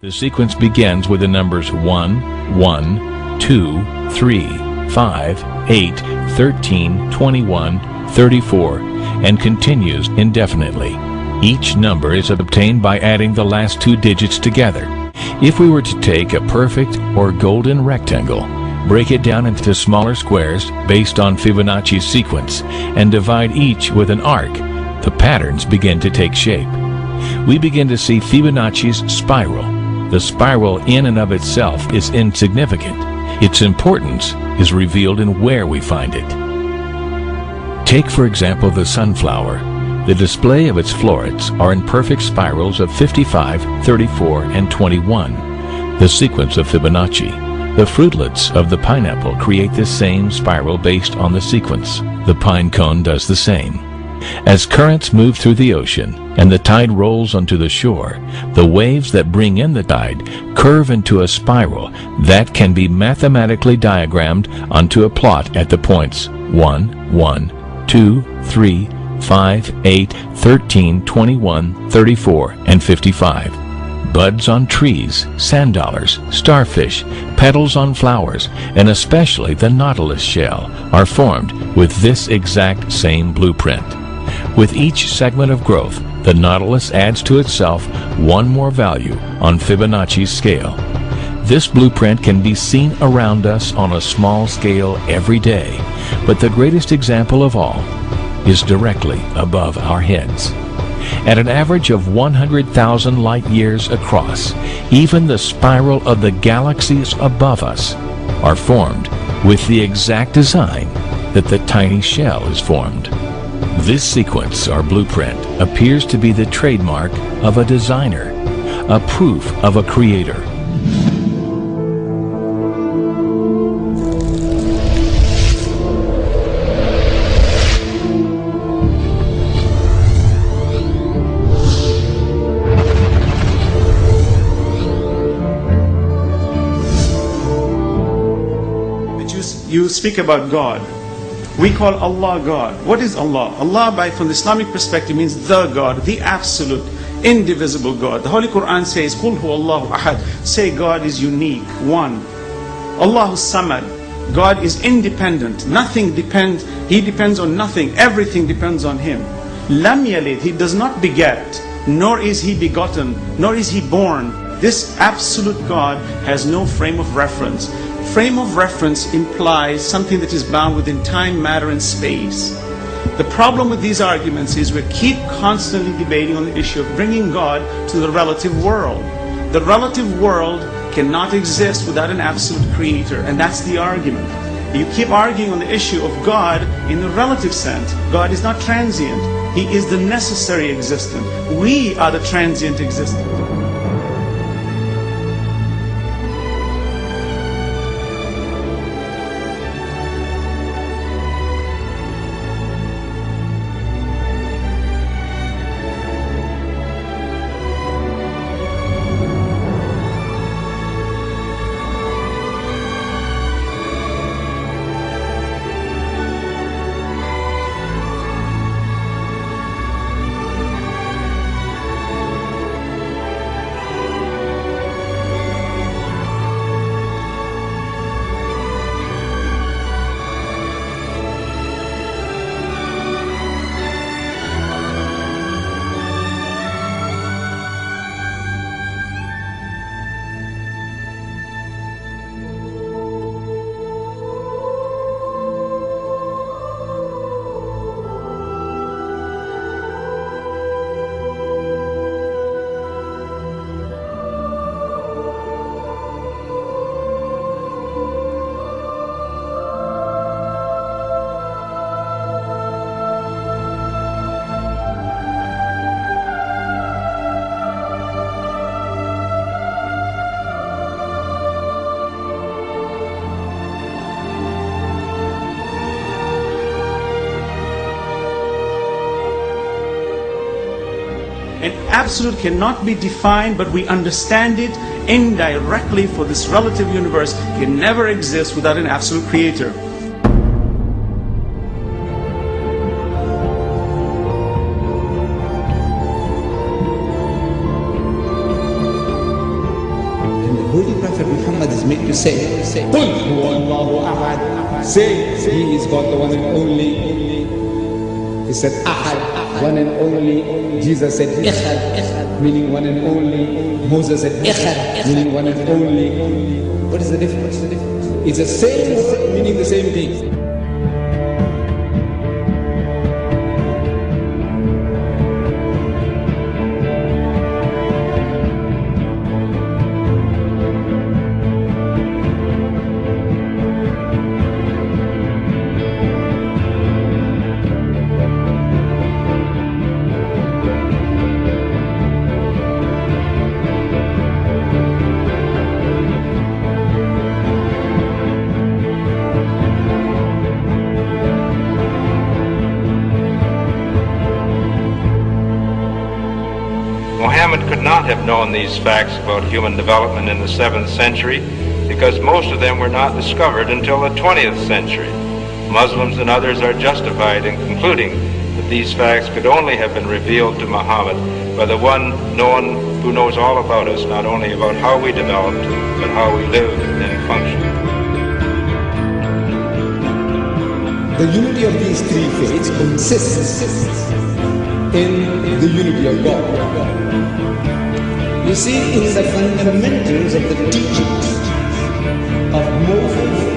The sequence begins with the numbers 1, 1, 2, 3, 5, 8, 13, 21, 34, and continues indefinitely. Each number is obtained by adding the last two digits together. If we were to take a perfect or golden rectangle, break it down into smaller squares based on Fibonacci's sequence, and divide each with an arc, the patterns begin to take shape. We begin to see Fibonacci's spiral. The spiral in and of itself is insignificant. Its importance is revealed in where we find it. Take, for example, the sunflower. The display of its florets are in perfect spirals of 55, 34, and 21, the sequence of Fibonacci. The fruitlets of the pineapple create the same spiral based on the sequence. The pine cone does the same. As currents move through the ocean and the tide rolls onto the shore, the waves that bring in the tide curve into a spiral that can be mathematically diagrammed onto a plot at the points 1, 1, 2, 3, 5, 8, 13, 21, 34, and 55. Buds on trees, sand dollars, starfish, petals on flowers, and especially the nautilus shell are formed with this exact same blueprint. With each segment of growth, the nautilus adds to itself one more value on Fibonacci's scale. This blueprint can be seen around us on a small scale every day, but the greatest example of all is directly above our heads. At an average of 100,000 light years across, even the spiral of the galaxies above us are formed with the exact design that the tiny shell is formed. This sequence or blueprint appears to be the trademark of a designer, a proof of a creator. You speak about God. We call Allah God. What is Allah? Allah, from the Islamic perspective, means the God, the absolute, indivisible God. The Holy Quran says, "Qul huwa Allahu ahad." Say God is unique, one. Allahu samad. God is independent. Nothing depends. He depends on nothing. Everything depends on Him. Lam yalid. He does not beget, nor is He begotten, nor is He born. This absolute God has no frame of reference. Frame of reference implies something that is bound within time, matter, and space. The problem with these arguments is we keep constantly debating on the issue of bringing God to the relative world. The relative world cannot exist without an absolute creator, and that's the argument. You keep arguing on the issue of God in the relative sense. God is not transient. He is the necessary existent. We are the transient existent. An absolute cannot be defined, but we understand it indirectly, for this relative universe can never exist without an absolute creator. is made to say, Qul huwallahu ahad. Say, He is God, the one and only. He said, Ahad, one and only. Jesus said, Echad, meaning one and only. Moses said, Echad, meaning one and only. What is the difference? It's the same word, meaning the same thing. Muhammad could not have known these facts about human development in the 7th century because most of them were not discovered until the 20th century. Muslims and others are justified in concluding that these facts could only have been revealed to Muhammad by the one who knows all about us, not only about how we developed, but how we live and function. The unity of these three faiths consists in the unity of God. You see, in the fundamentals of the teachings of Moses